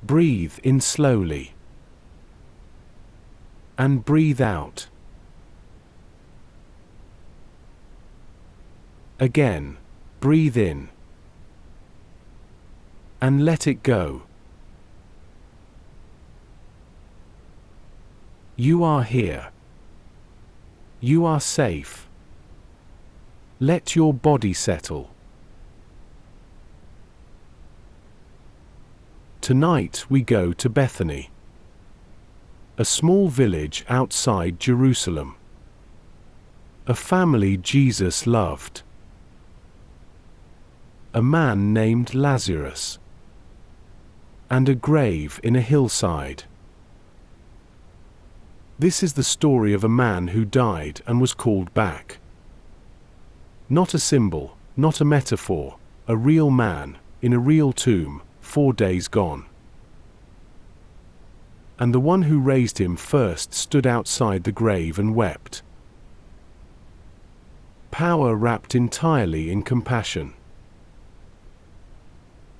Breathe in slowly. And breathe out. Again, breathe in. And let it go. You are here. You are safe. Let your body settle. Tonight we go to Bethany, a small village outside Jerusalem. A family Jesus loved. A man named Lazarus. And a grave in a hillside. This is the story of a man who died and was called back. Not a symbol, not a metaphor, a real man, in a real tomb, 4 days gone. And the one who raised him first stood outside the grave and wept. Power wrapped entirely in compassion.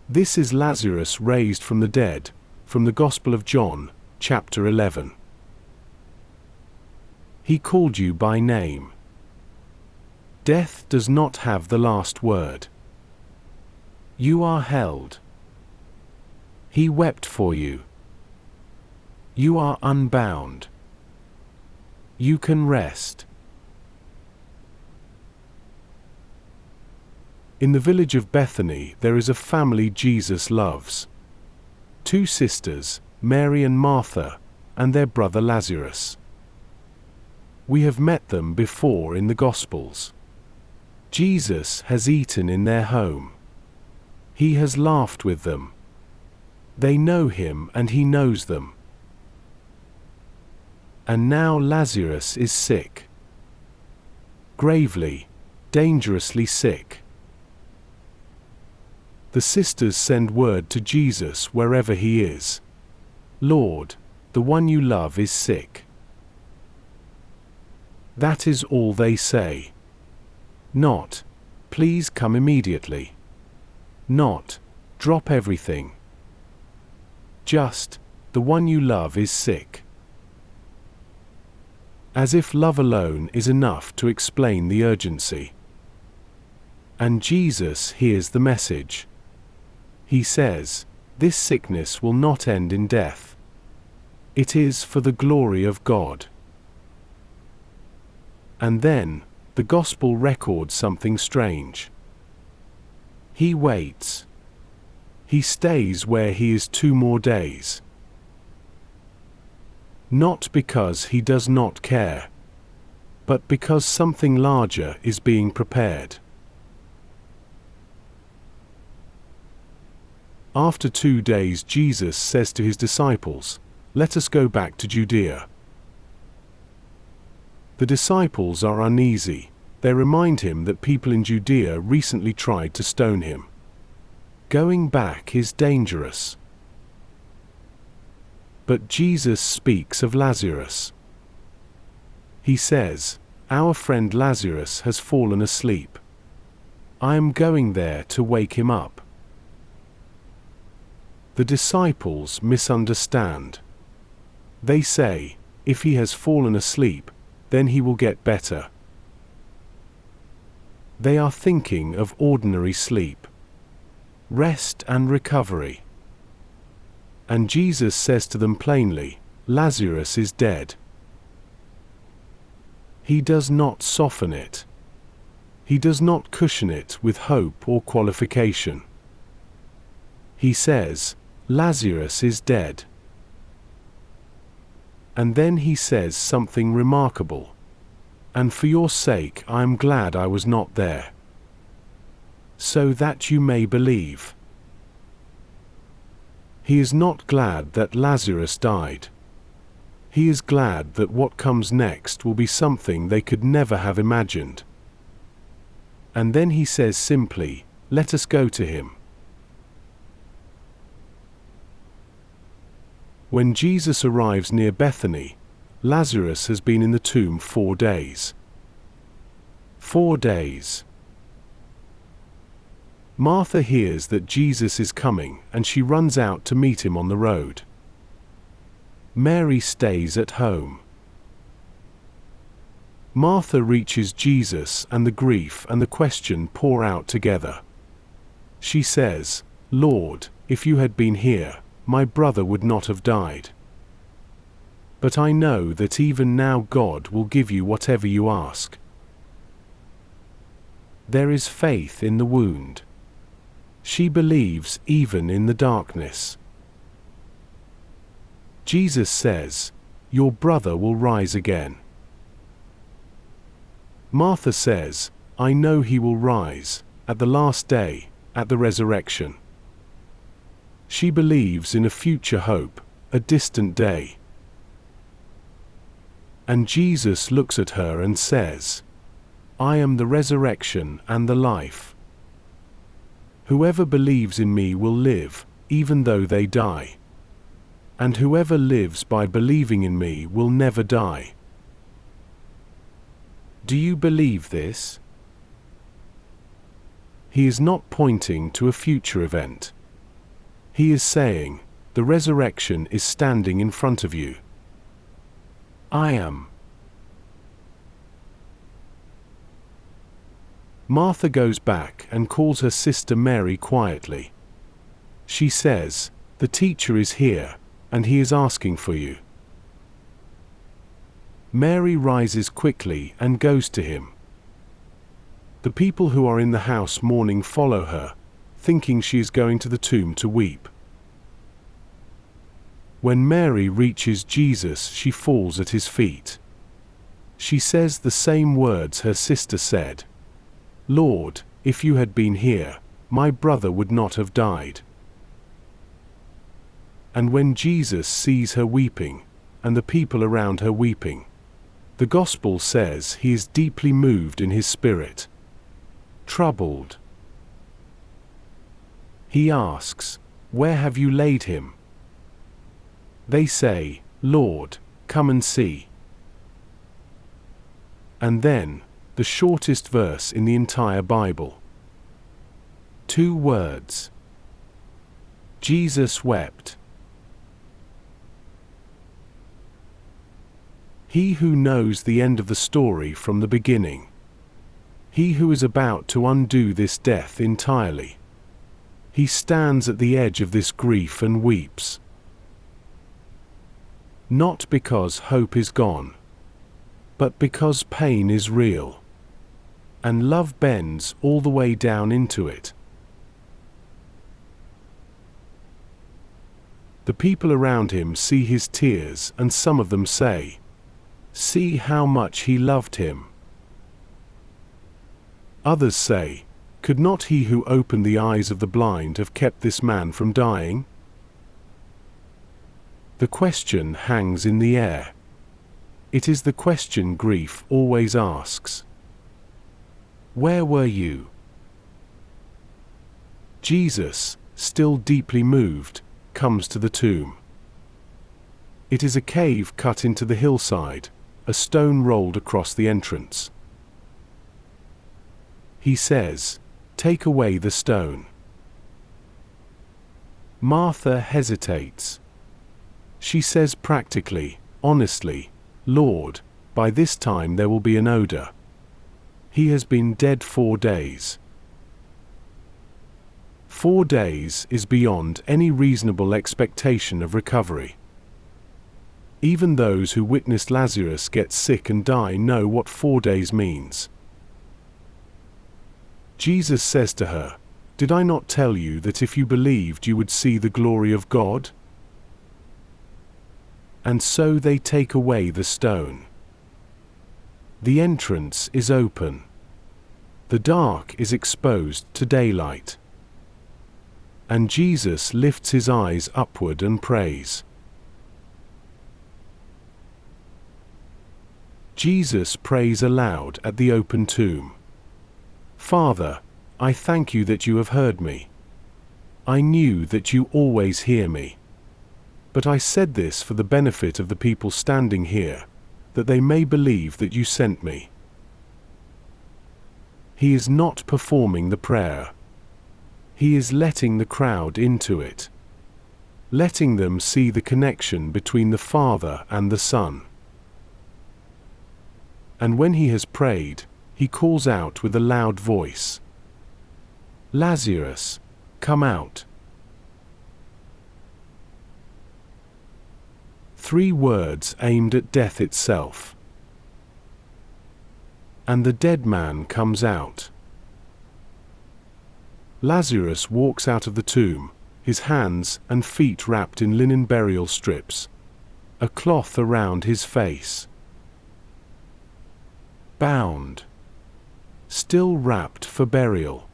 This is Lazarus raised from the dead, from the Gospel of John, chapter 11. He called you by name. Death does not have the last word. You are held. He wept for you. You are unbound. You can rest. In the village of Bethany there is a family Jesus loves. 2 sisters, Mary and Martha, and their brother Lazarus. We have met them before in the Gospels. Jesus has eaten in their home. He has laughed with them. They know him and he knows them. And now Lazarus is sick. Gravely, dangerously sick. The sisters send word to Jesus wherever he is. Lord, the one you love is sick. That is all they say. Not, please come immediately. Not, drop everything. Just, the one you love is sick. As if love alone is enough to explain the urgency. And Jesus hears the message. He says, this sickness will not end in death. It is for the glory of God. And then, the Gospel records something strange. He waits. He stays where he is 2 more days. Not because he does not care, but because something larger is being prepared. After 2 days, Jesus says to his disciples, "Let us go back to Judea." The disciples are uneasy. They remind him that people in Judea recently tried to stone him. Going back is dangerous. But Jesus speaks of Lazarus. He says, "Our friend Lazarus has fallen asleep. I am going there to wake him up." The disciples misunderstand. They say, if he has fallen asleep, then he will get better. They are thinking of ordinary sleep, rest and recovery. And Jesus says to them plainly, Lazarus is dead. He does not soften it. He does not cushion it with hope or qualification. He says, Lazarus is dead. And then he says something remarkable. And for your sake I am glad I was not there, so that you may believe. He is not glad that Lazarus died. He is glad that what comes next will be something they could never have imagined. And then he says simply, "Let us go to him." When Jesus arrives near Bethany, Lazarus has been in the tomb 4 days. 4 days. Martha hears that Jesus is coming and she runs out to meet him on the road. Mary stays at home. Martha reaches Jesus and the grief and the question pour out together. She says, "Lord, if you had been here, my brother would not have died. But I know that even now God will give you whatever you ask." There is faith in the wound. She believes even in the darkness. Jesus says, "Your brother will rise again." Martha says, "I know he will rise, at the last day, at the resurrection." She believes in a future hope, a distant day. And Jesus looks at her and says, "I am the resurrection and the life. Whoever believes in me will live, even though they die. And whoever lives by believing in me will never die." Do you believe this? He is not pointing to a future event. He is saying, the resurrection is standing in front of you. I am. Martha goes back and calls her sister Mary quietly. She says, "The teacher is here, and he is asking for you." Mary rises quickly and goes to him. The people who are in the house mourning follow her, thinking she is going to the tomb to weep. When Mary reaches Jesus, she falls at his feet. She says the same words her sister said, "Lord, if you had been here, my brother would not have died." And when Jesus sees her weeping, and the people around her weeping, the Gospel says he is deeply moved in his spirit, troubled. He asks, "Where have you laid him?" They say, "Lord, come and see." And then, the shortest verse in the entire Bible. 2 words. Jesus wept. He who knows the end of the story from the beginning. He who is about to undo this death entirely. He stands at the edge of this grief and weeps. Not because hope is gone, but because pain is real. And love bends all the way down into it. The people around him see his tears, and some of them say, "See how much he loved him." Others say, "Could not he who opened the eyes of the blind have kept this man from dying?" The question hangs in the air. It is the question grief always asks. Where were you? Jesus, still deeply moved, comes to the tomb. It is a cave cut into the hillside, a stone rolled across the entrance. He says, "Take away the stone." Martha hesitates. She says practically, honestly, "Lord, by this time there will be an odor. He has been dead 4 days." 4 days is beyond any reasonable expectation of recovery. Even those who witnessed Lazarus get sick and die know what 4 days means. Jesus says to her, "Did I not tell you that if you believed you would see the glory of God?" And so they take away the stone. The entrance is open. The dark is exposed to daylight. And Jesus lifts his eyes upward and prays. Jesus prays aloud at the open tomb. "Father, I thank you that you have heard me. I knew that you always hear me. But I said this for the benefit of the people standing here, that they may believe that you sent me." He is not performing the prayer. He is letting the crowd into it, letting them see the connection between the Father and the Son. And when he has prayed, he calls out with a loud voice, "Lazarus, come out." 3 words aimed at death itself. And the dead man comes out. Lazarus walks out of the tomb, his hands and feet wrapped in linen burial strips, a cloth around his face. Bound. Still wrapped for burial.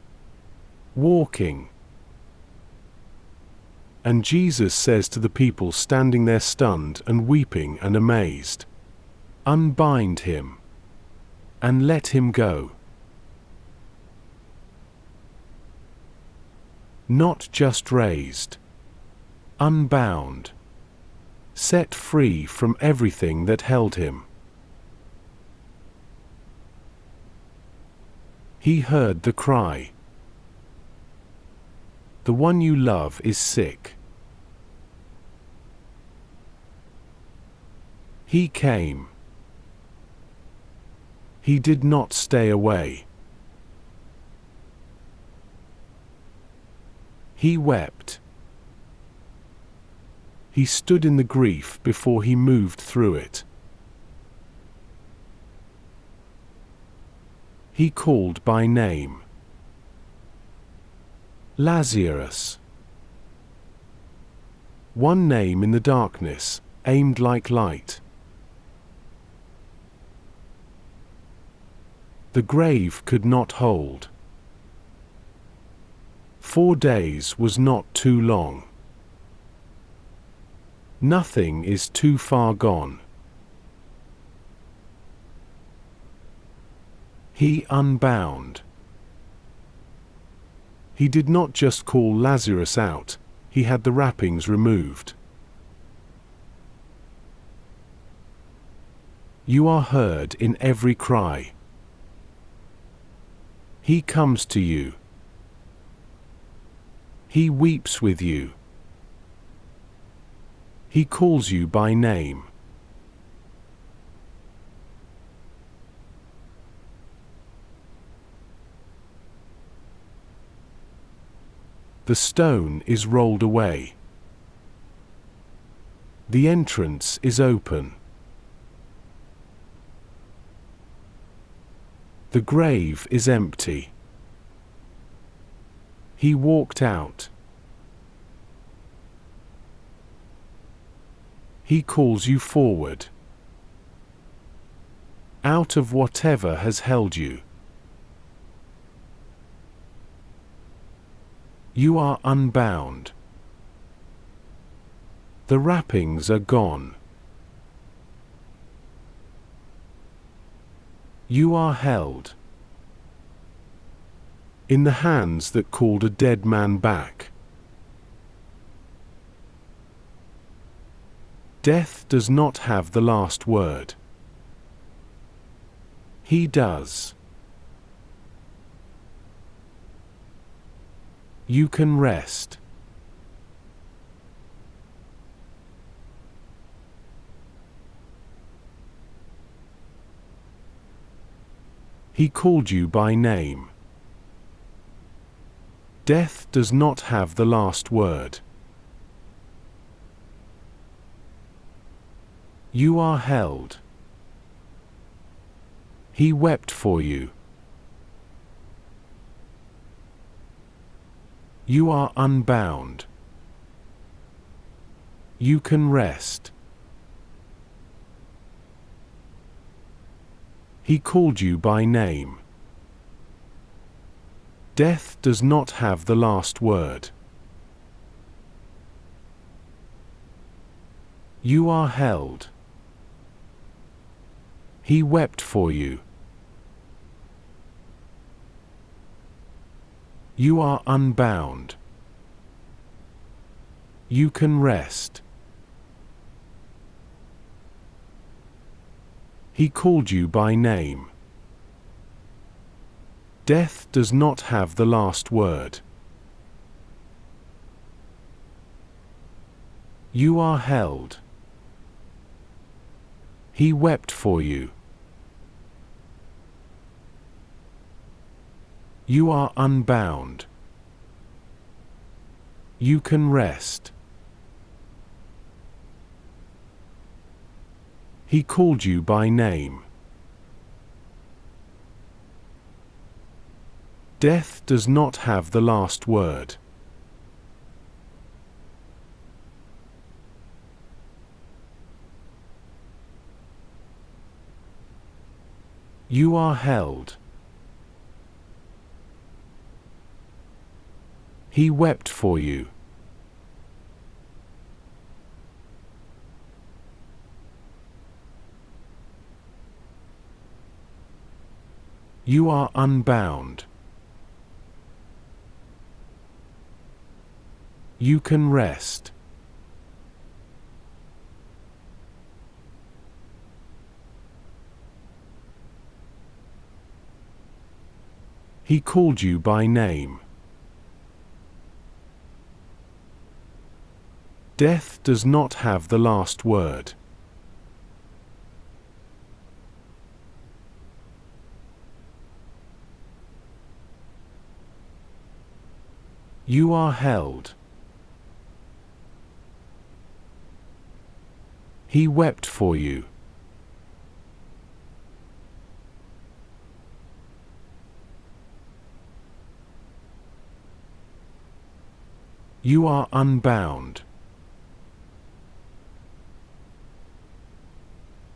Walking. And Jesus says to the people standing there stunned and weeping and amazed, "Unbind him, and let him go." Not just raised, unbound, set free from everything that held him. He heard the cry, "The one you love is sick." He came. He did not stay away. He wept. He stood in the grief before he moved through it. He called by name. Lazarus. One name in the darkness, aimed like light. The grave could not hold. 4 days was not too long. Nothing is too far gone. He unbound. He did not just call Lazarus out, he had the wrappings removed. You are heard in every cry. He comes to you. He weeps with you. He calls you by name. The stone is rolled away. The entrance is open. The grave is empty. He walked out. He calls you forward. Out of whatever has held you. You are unbound. The wrappings are gone. You are held. In the hands that called a dead man back. Death does not have the last word. He does. You can rest. He called you by name. Death does not have the last word. You are held. He wept for you. You are unbound. You can rest. He called you by name. Death does not have the last word. You are held. He wept for you. You are unbound. You can rest. He called you by name. Death does not have the last word. You are held. He wept for you. You are unbound. You can rest. He called you by name. Death does not have the last word. You are held. He wept for you. You are unbound. You can rest. He called you by name. Death does not have the last word. You are held. He wept for you. You are unbound.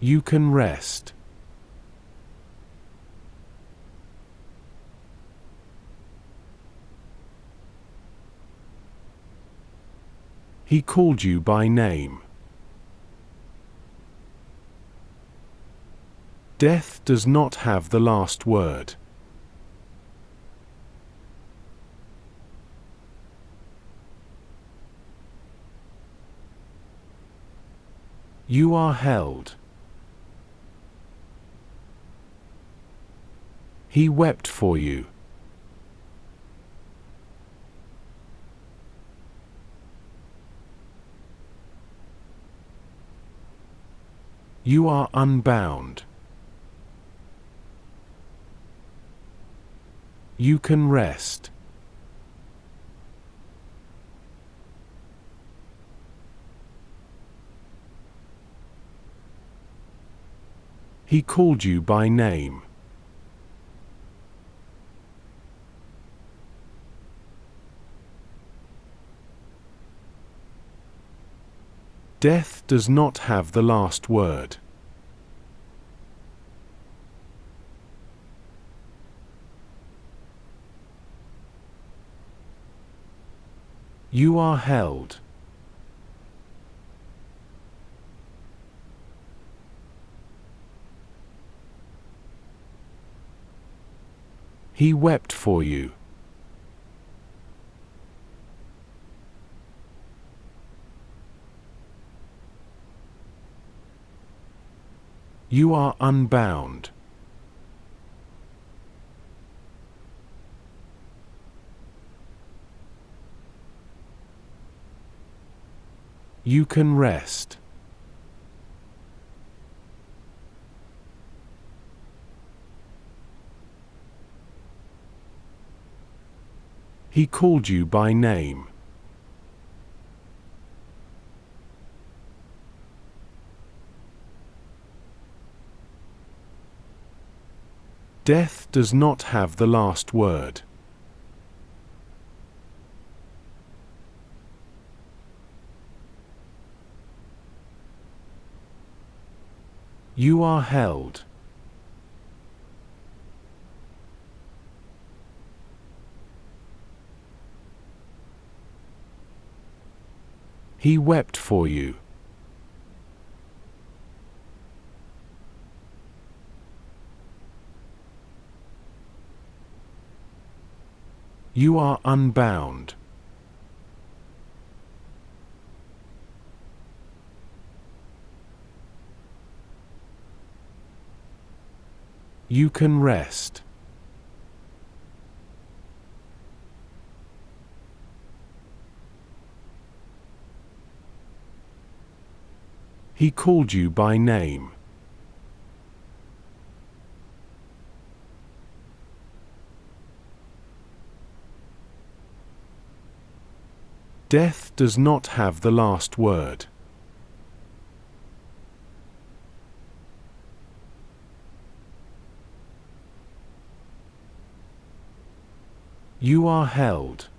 You can rest. He called you by name. Death does not have the last word. You are held. He wept for you. You are unbound. You can rest. He called you by name. Death does not have the last word. You are held. He wept for you. You are unbound. You can rest. He called you by name. Death does not have the last word. You are held. He wept for you. You are unbound. You can rest. He called you by name. Death does not have the last word. You are held.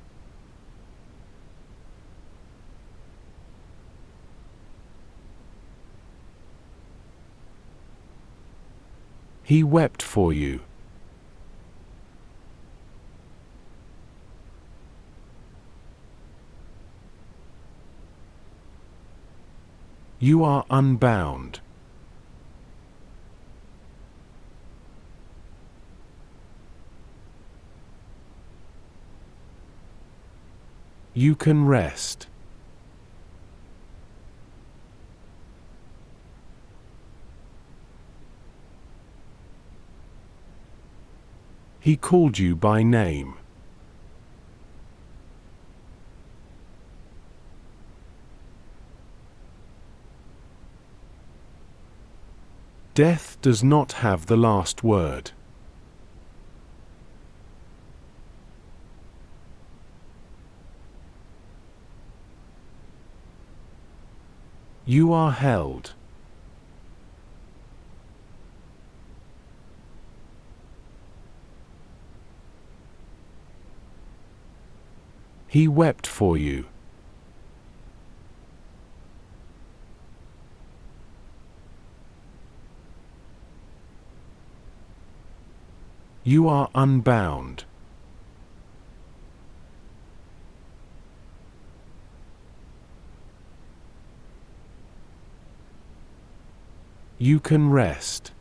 He wept for you. You are unbound. You can rest. He called you by name. Death does not have the last word. You are held. He wept for you. You are unbound. You can rest.